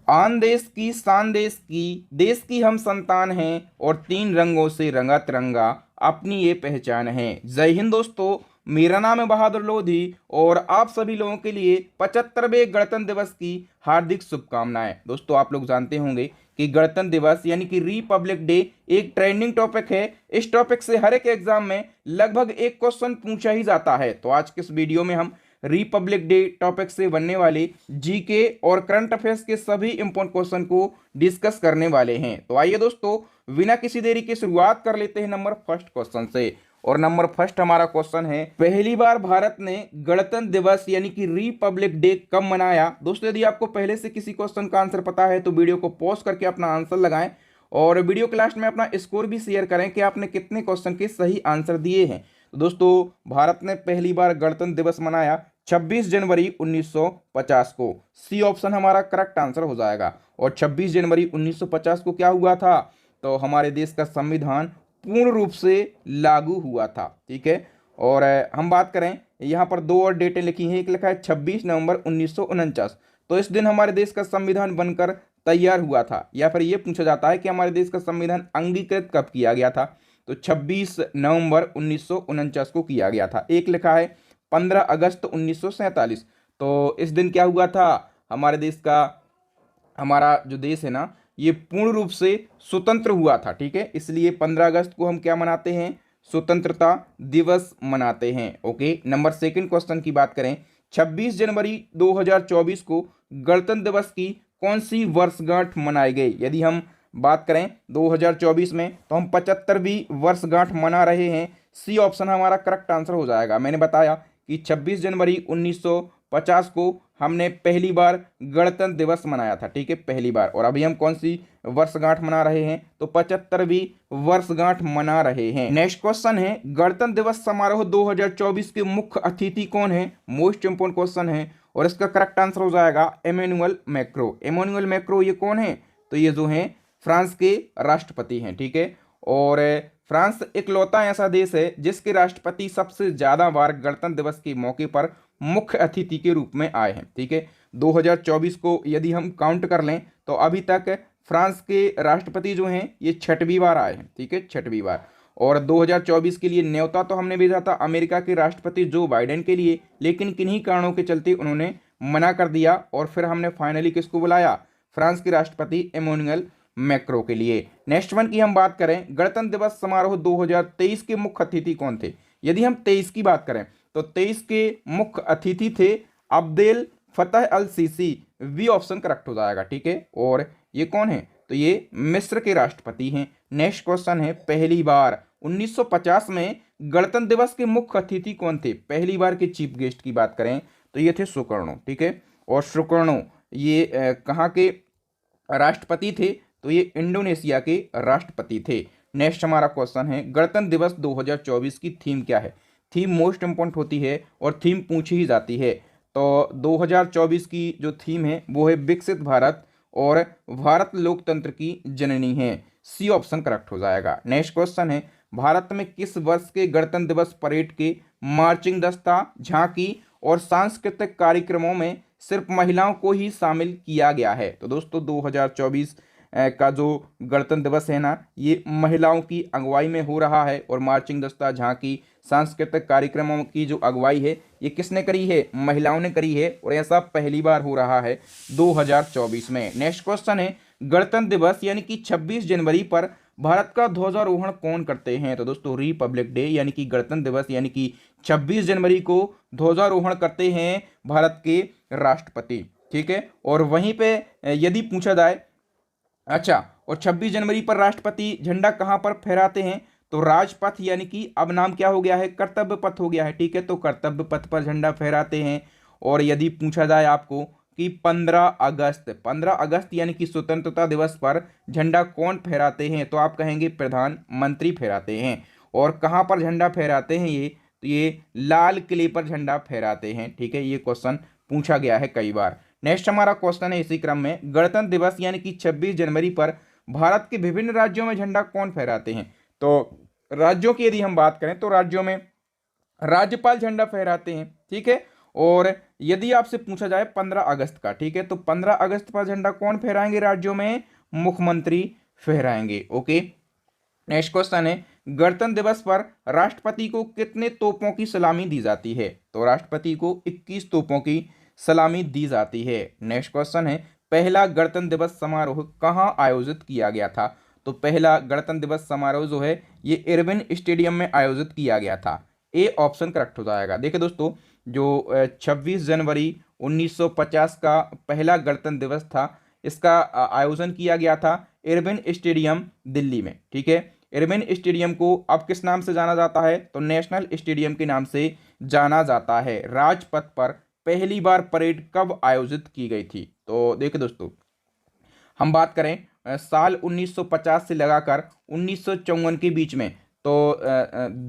आन देश की शान देश की हम संतान हैं, और तीन रंगों से रंगा तिरंगा अपनी ये पहचान है। जय हिंद दोस्तों, मेरा नाम है बहादुर लोधी और आप सभी लोगों के लिए 75वें गणतंत्र दिवस की हार्दिक शुभकामनाएं। दोस्तों, आप लोग जानते होंगे कि गणतंत्र दिवस यानी कि रिपब्लिक डे एक ट्रेंडिंग टॉपिक है। इस टॉपिक से हर एक एग्जाम में लगभग एक क्वेश्चन पूछा ही जाता है। तो आज के इस वीडियो में हम रिपब्लिक डे टॉपिक से बनने वाले जीके और करंट अफेयर्स के सभी इंपॉर्टेंट क्वेश्चन को डिस्कस करने वाले हैं। तो आइए दोस्तों, बिना किसी देरी के शुरुआत कर लेते हैं नंबर फर्स्ट क्वेश्चन से। और नंबर फर्स्ट हमारा क्वेश्चन है, पहली बार भारत ने गणतंत्र दिवस यानी कि रिपब्लिक डे कब मनाया। दोस्तों, यदि आपको पहले से किसी क्वेश्चन का आंसर पता है तो वीडियो को पॉज करके अपना आंसर लगाएं और वीडियो के लास्ट में अपना स्कोर भी शेयर करें कि आपने कितने क्वेश्चन के सही आंसर दिए हैं। तो दोस्तों, भारत ने पहली बार गणतंत्र दिवस मनाया 26 जनवरी 1950 को। सी ऑप्शन हमारा करेक्ट आंसर हो जाएगा। और 26 जनवरी 1950 को क्या हुआ था, तो हमारे देश का संविधान पूर्ण रूप से लागू हुआ था। ठीक है। और हम बात करें, यहाँ पर दो और डेटें लिखी हैं। एक लिखा है 26 नवंबर 1949, तो इस दिन हमारे देश का संविधान बनकर तैयार हुआ था। या फिर ये पूछा जाता है कि हमारे देश का संविधान अंगीकृत कब किया गया था, तो 26 नवंबर 1949 को किया गया था। एक लिखा है 15 अगस्त 1947, तो इस दिन क्या हुआ था, हमारे देश का, हमारा जो देश है ना, ये पूर्ण रूप से स्वतंत्र हुआ था। ठीक है, इसलिए 15 अगस्त को हम क्या मनाते हैं, स्वतंत्रता दिवस मनाते हैं। ओके, नंबर सेकंड क्वेश्चन की बात करें, 26 जनवरी 2024 को गणतंत्र दिवस की कौन सी वर्षगांठ मनाई गई। यदि हम बात करें 2024 में, तो हम 75वीं वर्षगांठ मना रहे हैं। सी ऑप्शन हमारा करेक्ट आंसर हो जाएगा। मैंने बताया कि 26 जनवरी 1950 को हमने पहली बार गणतंत्र दिवस मनाया था। ठीक है, पहली बार। और अभी हम कौन सी वर्षगांठ मना रहे हैं, तो 75वीं वर्षगांठ मना रहे हैं। नेक्स्ट क्वेश्चन है, गणतंत्र दिवस समारोह 2024 के मुख्य अतिथि कौन है। मोस्ट इंपोर्टेंट क्वेश्चन है और इसका करेक्ट आंसर हो जाएगा इमैनुअल मैक्रो। इमैनुअल मैक्रो ये कौन है, तो ये जो है फ्रांस के राष्ट्रपति हैं। ठीक है, और फ्रांस इकलौता ऐसा देश है जिसके राष्ट्रपति सबसे ज्यादा बार गणतंत्र दिवस के मौके पर मुख्य अतिथि के रूप में आए हैं। ठीक है, 2024 को यदि हम काउंट कर लें तो अभी तक फ्रांस के राष्ट्रपति जो हैं ये 6वीं बार आए हैं। ठीक है, 6वीं बार। और 2024 के लिए न्योता तो हमने भेजा था अमेरिका के राष्ट्रपति जो बाइडेन के लिए, लेकिन किन्हीं कारणों के चलते उन्होंने मना कर दिया और फिर हमने फाइनली किसको बुलाया, फ्रांस के राष्ट्रपति इमैनुअल मैक्रो के लिए। नेक्स्ट वन की हम बात करें, गणतंत्र दिवस समारोह 2023 के मुख्य अतिथि कौन थे। यदि हम 23 की बात करें तो 23 के मुख्य अतिथि थे Abdel Fattah al Sisi. B option correct हो जाएगा। ठीक है, और ये कौन है, तो ये मिस्र के राष्ट्रपति हैं। नेक्स्ट क्वेश्चन है, पहली बार 1950 में गणतंत्र दिवस के मुख्य अतिथि कौन थे। पहली बार के चीफ गेस्ट की बात करें तो ये थे सुकर्णो। ठीक है, और सुकर्णो ये कहाँ के राष्ट्रपति थे, तो ये इंडोनेशिया के राष्ट्रपति थे। नेक्स्ट हमारा क्वेश्चन है, गणतंत्र दिवस 2024 की थीम क्या है। थीम मोस्ट इंपॉर्टेंट होती है और थीम पूछी ही जाती है। तो 2024 की जो थीम है वो है विकसित भारत और भारत लोकतंत्र की जननी है। सी ऑप्शन करेक्ट हो जाएगा। नेक्स्ट क्वेश्चन है, भारत में किस वर्ष के गणतंत्र दिवस परेड के मार्चिंग दस्ता, झांकी और सांस्कृतिक कार्यक्रमों में सिर्फ महिलाओं को ही शामिल किया गया है। तो दोस्तों, 2024 का जो गणतंत्र दिवस है ना, ये महिलाओं की अगुवाई में हो रहा है। और मार्चिंग दस्ता, झांकी, सांस्कृतिक कार्यक्रमों की जो अगुवाई है ये किसने करी है, महिलाओं ने करी है। और ऐसा पहली बार हो रहा है 2024 में। नेक्स्ट क्वेश्चन है, गणतंत्र दिवस यानी कि 26 जनवरी पर भारत का ध्वजारोहण कौन करते हैं। तो दोस्तों, रिपब्लिक डे यानी कि गणतंत्र दिवस यानी कि 26 जनवरी को ध्वजारोहण करते हैं भारत के राष्ट्रपति। ठीक है, और वहीं पे यदि पूछा जाए, अच्छा, और 26 जनवरी पर राष्ट्रपति झंडा कहां पर फहराते हैं, तो राजपथ यानी कि अब नाम क्या हो गया है, कर्तव्य पथ हो गया है। ठीक है, तो कर्तव्य पथ पर झंडा फहराते हैं। और यदि पूछा जाए आपको कि 15 अगस्त यानी कि स्वतंत्रता दिवस पर झंडा कौन फहराते हैं, तो आप कहेंगे प्रधानमंत्री फहराते हैं। और कहां पर झंडा फहराते हैं ये, तो ये लाल किले पर झंडा फहराते हैं। ठीक है, ये क्वेश्चन पूछा गया है कई बार। नेक्स्ट हमारा क्वेश्चन है इसी क्रम में, गणतंत्र दिवस यानी कि 26 जनवरी पर भारत के विभिन्न राज्यों में झंडा कौन फहराते हैं। तो राज्यों की यदि हम बात करें तो राज्यों में राज्यपाल झंडा फहराते हैं। ठीक है, और यदि आपसे पूछा जाए 15 अगस्त का, ठीक है, तो 15 अगस्त पर झंडा कौन फहराएंगे राज्यों में? मुख्यमंत्री फहराएंगे। ओके, नेक्स्ट क्वेश्चन है, गणतंत्र दिवस पर राष्ट्रपति को कितने तोपों की सलामी दी जाती है? तो राष्ट्रपति को 21 तोपों की सलामी दी जाती है। नेक्स्ट क्वेश्चन है, पहला गणतंत्र दिवस समारोह कहाँ आयोजित किया गया था? तो पहला गणतंत्र दिवस समारोह जो है ये इरविन स्टेडियम में आयोजित किया गया था। ए ऑप्शन करेक्ट हो जाएगा। देखिए दोस्तों, जो 26 जनवरी 1950 का पहला गणतंत्र दिवस था, इसका आयोजन किया गया था इरविन स्टेडियम दिल्ली में। ठीक है, इरविन स्टेडियम को अब किस नाम से जाना जाता है? तो नेशनल स्टेडियम के नाम से जाना जाता है। राजपथ पर पहली बार परेड कब आयोजित की गई थी? तो देखिए दोस्तों, हम बात करें साल 1950 से लगाकर 1954 के बीच में, तो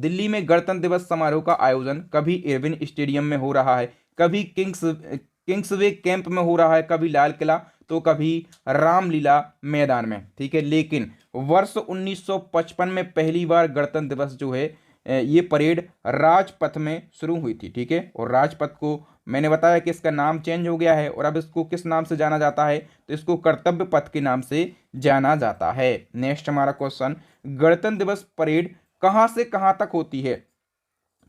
दिल्ली में गणतंत्र दिवस समारोह का आयोजन कभी इरविन स्टेडियम में हो रहा है, कभी किंग्सवे कैंप में हो रहा है, कभी लाल किला, तो कभी रामलीला मैदान में। ठीक है, लेकिन वर्ष 1955 में पहली बार गणतंत्र दिवस जो है ये परेड राजपथ में शुरू हुई थी। ठीक है, और राजपथ को मैंने बताया कि इसका नाम चेंज हो गया है, और अब इसको किस नाम से जाना जाता है? तो इसको कर्तव्य पथ के नाम से जाना जाता है। नेक्स्ट हमारा क्वेश्चन, गणतंत्र दिवस परेड कहाँ से कहाँ तक होती है?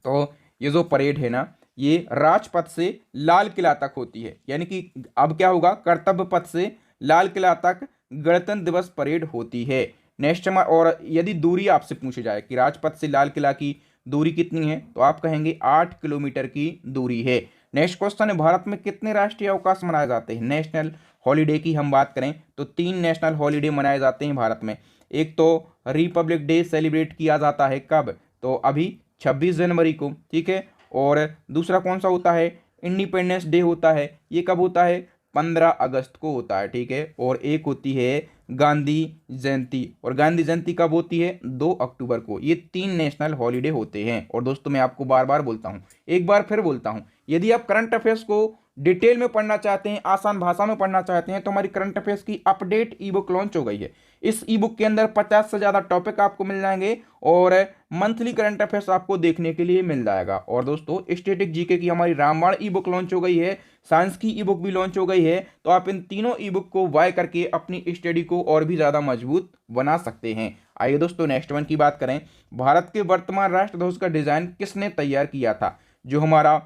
तो ये जो परेड है ना, ये राजपथ से लाल किला तक होती है, यानी कि अब क्या होगा, कर्तव्य पथ से लाल किला तक गणतंत्र दिवस परेड होती है। नेक्स्ट और यदि दूरी आपसे पूछी जाए कि राजपथ से लाल किला की दूरी कितनी है, तो आप कहेंगे 8 किलोमीटर की दूरी है। नेक्स्ट क्वेश्चन है, भारत में कितने राष्ट्रीय अवकाश मनाए जाते हैं? नेशनल हॉलीडे की हम बात करें तो 3 नेशनल हॉलीडे मनाए जाते हैं भारत में। एक तो रिपब्लिक डे सेलिब्रेट किया जाता है कब? तो अभी 26 जनवरी को। ठीक है, और दूसरा कौन सा होता है? इंडिपेंडेंस डे होता है। ये कब होता है? 15 अगस्त को होता है। ठीक है, और एक होती है गांधी जयंती, और गांधी जयंती कब होती है? 2 अक्टूबर को। ये 3 नेशनल हॉलीडे होते हैं। और दोस्तों, मैं आपको बार बार बोलता हूँ, एक बार फिर बोलता हूँ, यदि आप करंट अफेयर्स को डिटेल में पढ़ना चाहते हैं, आसान भाषा में पढ़ना चाहते हैं, तो हमारी करंट अफेयर्स की अपडेट ई बुक लॉन्च हो गई है। इस ई बुक के अंदर 50 से ज़्यादा टॉपिक आपको मिल जाएंगे, और मंथली करंट अफेयर्स आपको देखने के लिए मिल जाएगा। और दोस्तों, स्टैटिक जीके की हमारी रामबाण ई बुक लॉन्च हो गई है, साइंस की ई बुक भी लॉन्च हो गई है। तो आप इन तीनों ई बुक को बाय करके अपनी स्टडी को और भी ज़्यादा मजबूत बना सकते हैं। आइए दोस्तों, नेक्स्ट वन की बात करें, भारत के वर्तमान राष्ट्रध्वज का डिजाइन किसने तैयार किया था? जो हमारा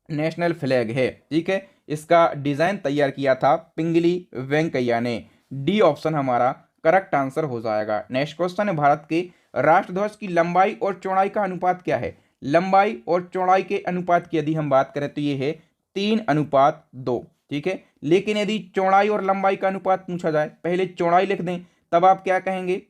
नेशनल फ्लैग है, ठीक है, इसका डिजाइन तैयार किया था पिंगली वेंकैया ने। डी ऑप्शन हमारा करेक्ट आंसर हो जाएगा। नेक्स्ट क्वेश्चन है, भारत के राष्ट्रध्वज की लंबाई और चौड़ाई का अनुपात क्या है? लंबाई और चौड़ाई के अनुपात की यदि हम बात करें तो ये है 3:2। ठीक है, लेकिन यदि चौड़ाई और लंबाई का अनुपात पूछा जाए, पहले चौड़ाई लिख दें, तब आप क्या कहेंगे?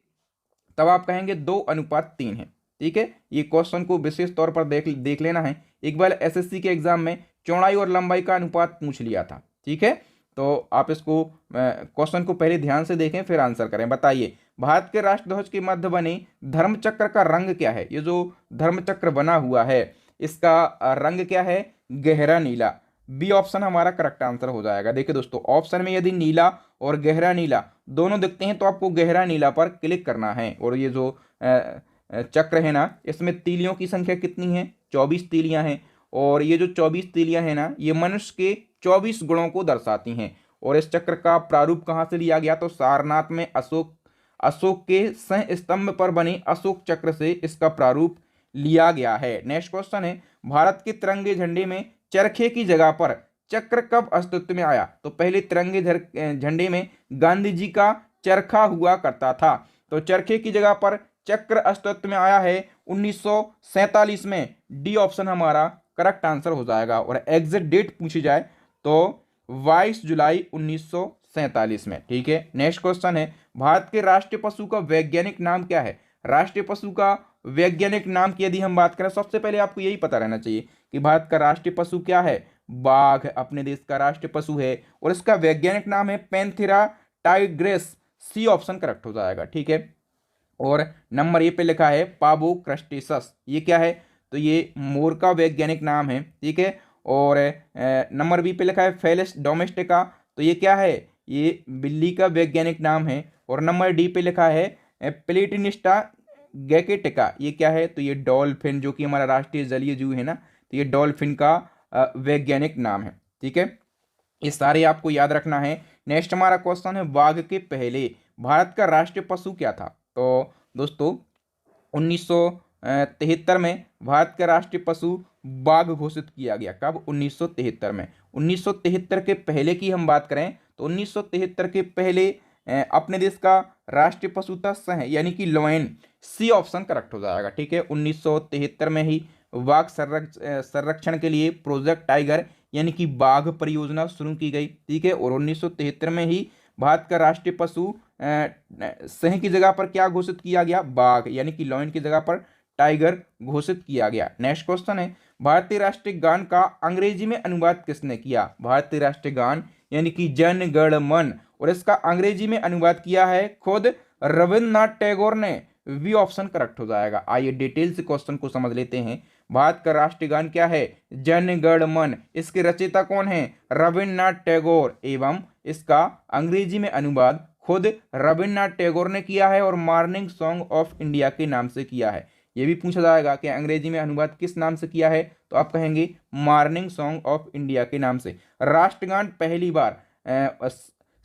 तब आप कहेंगे 2:3 है। ठीक है, ये क्वेश्चन को विशेष तौर पर देख लेना है। एक बार एसएससी के एग्जाम में चौड़ाई और लंबाई का अनुपात पूछ लिया था। ठीक है, तो आप इसको क्वेश्चन को पहले ध्यान से देखें फिर आंसर करें। बताइए, भारत के राष्ट्रध्वज के मध्य बने धर्मचक्र का रंग क्या है? ये जो धर्मचक्र बना हुआ है, इसका रंग क्या है? गहरा नीला। बी ऑप्शन हमारा करेक्ट आंसर हो जाएगा। देखिए दोस्तों, ऑप्शन में यदि नीला और गहरा नीला दोनों दिखते हैं तो आपको गहरा नीला पर क्लिक करना है। और ये जो चक्र है ना, इसमें तीलियों की संख्या कितनी है? 24 तीलियां हैं। और ये जो 24 तीलियां हैं ना, ये मनुष्य के 24 गुणों को दर्शाती हैं। और इस चक्र का प्रारूप कहाँ से लिया गया? तो सारनाथ में अशोक के सह स्तंभ पर बने अशोक चक्र से इसका प्रारूप लिया गया है। नेक्स्ट क्वेश्चन है, भारत के तिरंगे झंडे में चरखे की जगह पर चक्र कब अस्तित्व में आया? तो पहले तिरंगे झंडे में गांधी जी का चरखा हुआ करता था, तो चरखे की जगह पर चक्र अस्तित्व में आया है 1947 में। डी ऑप्शन हमारा करेक्ट आंसर हो जाएगा। और एग्जैक्ट डेट पूछी जाए तो 22 जुलाई 1947 में। ठीक है, नेक्स्ट क्वेश्चन है, भारत के राष्ट्रीय पशु का वैज्ञानिक नाम क्या है? राष्ट्रीय पशु का वैज्ञानिक नाम की यदि हम बात करें, सबसे पहले आपको यही पता रहना चाहिए कि भारत का राष्ट्रीय पशु क्या है? बाघ अपने देश का राष्ट्रीय पशु है, और इसका वैज्ञानिक नाम है Panthera tigris. C option correct हो जाएगा। ठीक है, और नंबर ए पे लिखा है पाबो क्रस्टेसस। ये क्या है? तो ये मोर का वैज्ञानिक नाम है। ठीक है, और नंबर बी पे लिखा है फेलिस डोमेस्टिका। तो ये क्या है? ये बिल्ली का वैज्ञानिक नाम है। और नंबर डी पे लिखा है प्लेटिनिस्टा गैकेटिका। ये क्या है? तो ये डॉल्फिन, जो कि हमारा राष्ट्रीय जलीय जीव है ना, तो ये डॉल्फिन का वैज्ञानिक नाम है। ठीक है, ये सारे आपको याद रखना है। नेक्स्ट हमारा क्वेश्चन है, बाघ के पहले भारत का राष्ट्रीय पशु क्या था? तो दोस्तों 1973 में भारत का राष्ट्रीय पशु बाघ घोषित किया गया। कब? 1973 में। 1973 के पहले की हम बात करें तो 1973 के पहले अपने देश का राष्ट्रीय पशु था सह, यानी कि लॉयन। सी ऑप्शन करेक्ट हो जाएगा। ठीक है, 1973 में ही बाघ संरक्षण के लिए प्रोजेक्ट टाइगर यानी कि बाघ परियोजना शुरू की गई। ठीक है, और 1973 में ही भारत का राष्ट्रीय पशु सिंह की जगह पर क्या घोषित किया गया? बाघ, यानी कि लॉयन की जगह पर टाइगर घोषित किया गया। नेक्स्ट क्वेश्चन है, भारतीय राष्ट्रीय गान का अंग्रेजी में अनुवाद किसने किया? भारतीय राष्ट्रीय गान यानी कि जन गण मन, और इसका अंग्रेजी में अनुवाद किया है खुद रविन्द्रनाथ टैगोर ने। वी ऑप्शन करेक्ट हो जाएगा। आइए डिटेल से क्वेश्चन को समझ लेते हैं। भारत का राष्ट्रीय गान क्या है? जन गण मन। इसके रचयिता कौन है? रविन्द्रनाथ टैगोर, एवं इसका अंग्रेजी में अनुवाद खुद रविन्द्रनाथ टैगोर ने किया है और मॉर्निंग सॉन्ग ऑफ इंडिया के नाम से किया है। ये भी पूछा जाएगा कि अंग्रेजी में अनुवाद किस नाम से किया है, तो आप कहेंगे मॉर्निंग सॉन्ग ऑफ इंडिया के नाम से। राष्ट्रगान पहली बार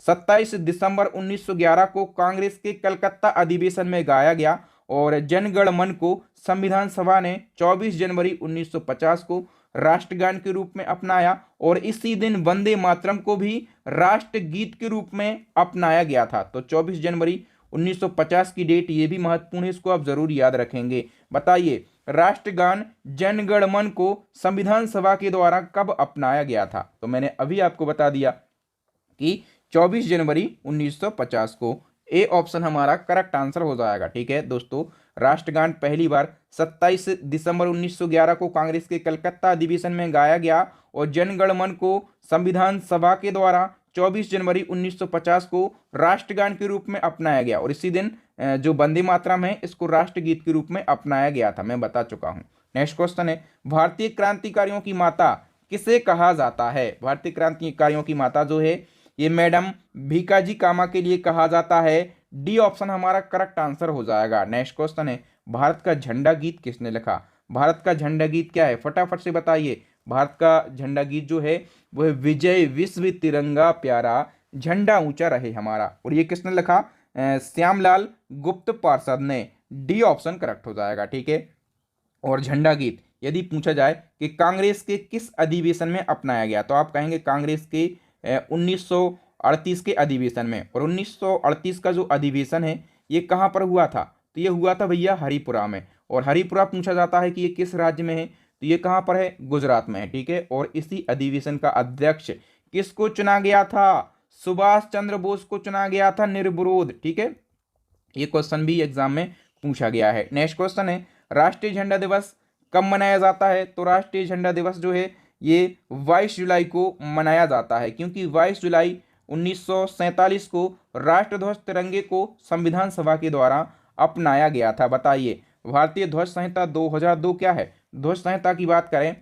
27 दिसंबर 1911 को कांग्रेस के कलकत्ता अधिवेशन में गाया गया और जनगण मन को संविधान सभा ने 24 जनवरी 1950 को राष्ट्रगान के रूप में अपनाया और इसी दिन वंदे मातरम को भी राष्ट्रगीत के रूप में अपनाया गया था। तो 24 जनवरी 1950 की डेट, ये भी महत्वपूर्ण है, इसको आप जरूर याद रखेंगे। बताइए, राष्ट्रगान जनगण मन को संविधान सभा के द्वारा कब अपनाया गया था? तो मैंने अभी आपको बता दिया कि 24 जनवरी 1950 को। ए ऑप्शन हमारा करेक्ट आंसर हो जाएगा। ठीक है दोस्तों, राष्ट्रगान पहली बार 27 दिसंबर 1911 को कांग्रेस के कलकत्ता अधिवेशन में गाया गया और जनगण मन को संविधान सभा के द्वारा 24 जनवरी 1950 को राष्ट्रगान के रूप में अपनाया गया और इसी दिन जो वंदे मातरम है इसको राष्ट्रगीत के रूप में अपनाया गया था, मैं बता चुका हूं। नेक्स्ट क्वेश्चन है, भारतीय क्रांतिकारियों की माता किसे कहा जाता है? भारतीय क्रांतिकारियों की माता जो है ये मैडम भीकाजी कामा के लिए कहा जाता है। डी ऑप्शन हमारा करेक्ट आंसर हो जाएगा। नेक्स्ट क्वेश्चन है, भारत का झंडा गीत किसने लिखा? भारत का झंडा गीत क्या है, फटाफट से बताइए। भारत का झंडा गीत जो है वो है विजय विश्व तिरंगा प्यारा झंडा ऊंचा रहे हमारा, और ये किसने लिखा? श्यामलाल गुप्त पार्षद ने। डी ऑप्शन करेक्ट हो जाएगा। ठीक है, और झंडा गीत यदि पूछा जाए कि कांग्रेस के किस अधिवेशन में अपनाया गया, तो आप कहेंगे कांग्रेस के 1938 के अधिवेशन में। और 1938 का जो अधिवेशन है ये कहाँ पर हुआ था? तो ये हुआ था भैया हरिपुरा में। और हरिपुरा पूछा जाता है कि ये किस राज्य में है, तो ये कहाँ पर है? गुजरात में है। ठीक है, और इसी अधिवेशन का अध्यक्ष किसको चुना गया था? सुभाष चंद्र बोस को चुना गया था निर्विरोध। ठीक है, ये क्वेश्चन भी एग्जाम में पूछा गया है। नेक्स्ट क्वेश्चन है, राष्ट्रीय झंडा दिवस कब मनाया जाता है? तो राष्ट्रीय झंडा दिवस जो है ये 22 जुलाई को मनाया जाता है, क्योंकि 22 जुलाई 1947 को राष्ट्रध्वज तिरंगे को संविधान सभा के द्वारा अपनाया गया था। बताइए, भारतीय ध्वज संहिता 2002 क्या है? ध्वज संहिता की बात करें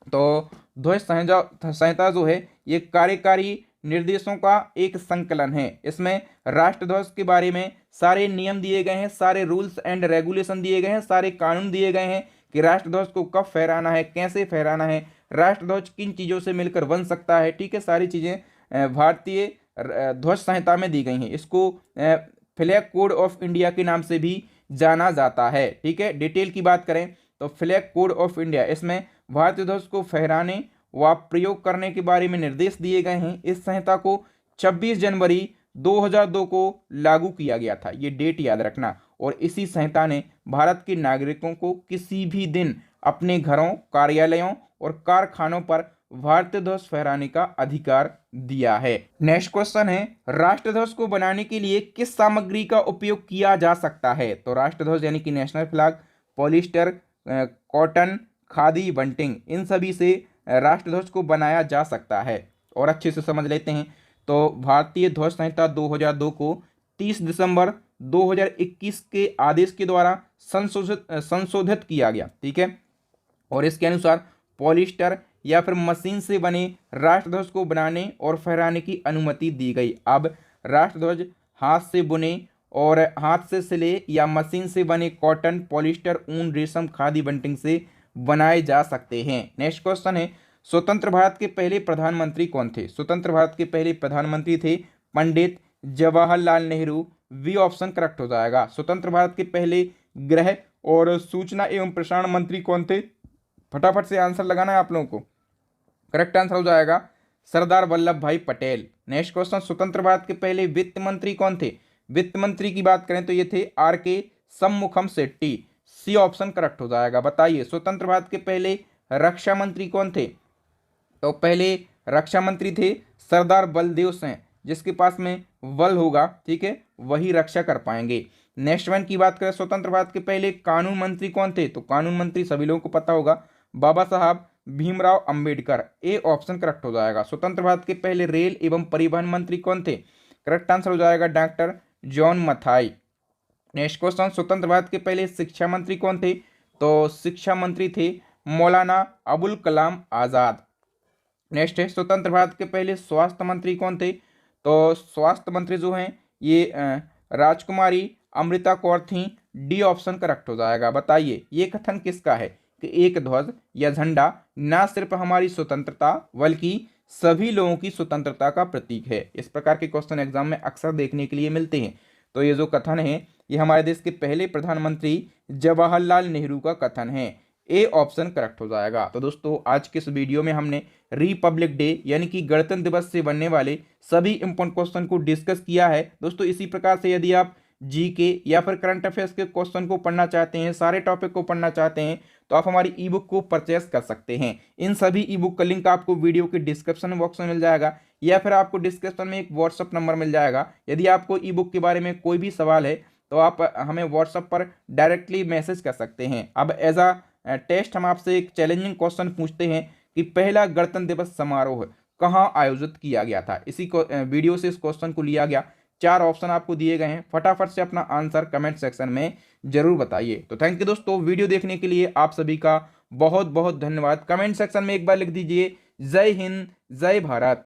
तो ध्वज संहिता जो है ये कार्यकारी निर्देशों का एक संकलन है। इसमें राष्ट्रध्वज के बारे में सारे नियम दिए गए हैं, सारे रूल्स एंड रेगुलेशन दिए गए हैं, सारे कानून दिए गए हैं कि राष्ट्रध्वज को कब फहराना है, कैसे फहराना है, राष्ट्रध्वज किन चीज़ों से मिलकर बन सकता है। ठीक है, सारी चीज़ें भारतीय ध्वज संहिता में दी गई हैं। इसको फ्लैग कोड ऑफ इंडिया के नाम से भी जाना जाता है। ठीक है, डिटेल की बात करें तो फ्लैग कोड ऑफ इंडिया, इसमें भारतीय ध्वज को फहराने व प्रयोग करने के बारे में निर्देश दिए गए हैं। इस संहिता को 26 जनवरी 2002 को लागू किया गया था, ये डेट याद रखना। और इसी संहिता ने भारत के नागरिकों को किसी भी दिन अपने घरों, कार्यालयों और कारखानों पर भारतीय ध्वज फहराने का अधिकार दिया है। नेक्स्ट क्वेश्चन है, राष्ट्रध्वज को बनाने के लिए किस सामग्री का उपयोग किया जा सकता है? तो राष्ट्रध्वज यानी कि national flag polyester, cotton, khadi, bunting, इन सभी से राष्ट्रध्वज को बनाया जा सकता है। और अच्छे से समझ लेते हैं तो भारतीय ध्वज संहिता 2002 को 30 दिसंबर 2021 के आदेश के द्वारा संशोधित किया गया। ठीक है, और इसके अनुसार पॉलिस्टर या फिर मशीन से बने राष्ट्रध्वज को बनाने और फहराने की अनुमति दी गई। अब राष्ट्रध्वज हाथ से बुने और हाथ से सिले या मशीन से बने कॉटन, पॉलिस्टर, ऊन, रेशम, खादी, बंटिंग से बनाए जा सकते हैं। नेक्स्ट क्वेश्चन है, स्वतंत्र भारत के पहले प्रधानमंत्री कौन थे? स्वतंत्र भारत के पहले प्रधानमंत्री थे Pandit Jawaharlal Nehru. B option correct हो जाएगा। स्वतंत्र भारत के पहले गृह और सूचना एवं प्रसारण मंत्री कौन थे? फटाफट से आंसर लगाना है आप लोगों को। करेक्ट आंसर हो जाएगा सरदार वल्लभ भाई पटेल। नेक्स्ट क्वेश्चन, स्वतंत्र भारत के पहले वित्त मंत्री कौन थे? वित्त मंत्री की बात करें तो ये थे आर के शम्मुखम शेट्टी। सी ऑप्शन करेक्ट हो जाएगा। बताइए स्वतंत्र भारत के पहले रक्षा मंत्री कौन थे? तो पहले रक्षा मंत्री थे सरदार बलदेव सिंह, जिसके पास में बल होगा, ठीक है, वही रक्षा कर पाएंगे। नेक्स्ट वन की बात करें, स्वतंत्र भारत के पहले कानून मंत्री कौन थे? तो कानून मंत्री सभी लोगों को पता होगा, बाबा Saheb Bhimrao Ambedkar. A option correct हो जाएगा। स्वतंत्र भारत के पहले रेल एवं परिवहन मंत्री कौन थे? करेक्ट आंसर हो जाएगा doctor John Mathai. Next question, स्वतंत्र भारत के पहले शिक्षा मंत्री कौन थे? तो शिक्षा मंत्री थे मौलाना अबुल कलाम आजाद। नेक्स्ट है, स्वतंत्र भारत के पहले स्वास्थ्य मंत्री कौन थे? तो स्वास्थ्य मंत्री जो हैं ये राजकुमारी अमृता कौर थी। डी ऑप्शन करेक्ट हो जाएगा। बताइए ये कथन किसका है कि एक ध्वज या झंडा ना सिर्फ हमारी स्वतंत्रता बल्कि सभी लोगों की स्वतंत्रता का प्रतीक है। इस प्रकार के क्वेश्चन एग्जाम में अक्सर देखने के लिए मिलते हैं। तो ये जो कथन है ये हमारे देश के पहले प्रधानमंत्री जवाहरलाल नेहरू का कथन है। ए ऑप्शन करेक्ट हो जाएगा। तो दोस्तों आज के इस वीडियो में हमने रिपब्लिक डे यानी कि गणतंत्र दिवस से बनने वाले सभी इंपॉर्टेंट क्वेश्चन को डिस्कस किया है। दोस्तों इसी प्रकार से यदि आप जीके या फिर करंट अफेयर्स के क्वेश्चन को पढ़ना चाहते हैं, सारे टॉपिक को पढ़ना चाहते हैं, तो आप हमारी ई बुक को परचेस कर सकते हैं। इन सभी ई बुक का लिंक आपको वीडियो के डिस्क्रिप्शन बॉक्स में मिल जाएगा या फिर आपको डिस्क्रिप्शन में एक व्हाट्सअप नंबर मिल जाएगा। यदि आपको ई बुक के बारे में कोई भी सवाल है तो आप हमें व्हाट्सअप पर डायरेक्टली मैसेज कर सकते हैं। अब एज अ टेस्ट हम आपसे एक चैलेंजिंग क्वेश्चन पूछते हैं कि पहला गणतंत्र दिवस समारोह कहाँ आयोजित किया गया था? इसी को वीडियो से इस क्वेश्चन को लिया गया। 4 ऑप्शन आपको दिए गए हैं, फटाफट से अपना आंसर कमेंट सेक्शन में जरूर बताइए। तो थैंक यू दोस्तों, वीडियो देखने के लिए आप सभी का बहुत बहुत धन्यवाद। कमेंट सेक्शन में एक बार लिख दीजिए जय हिंद जय भारत।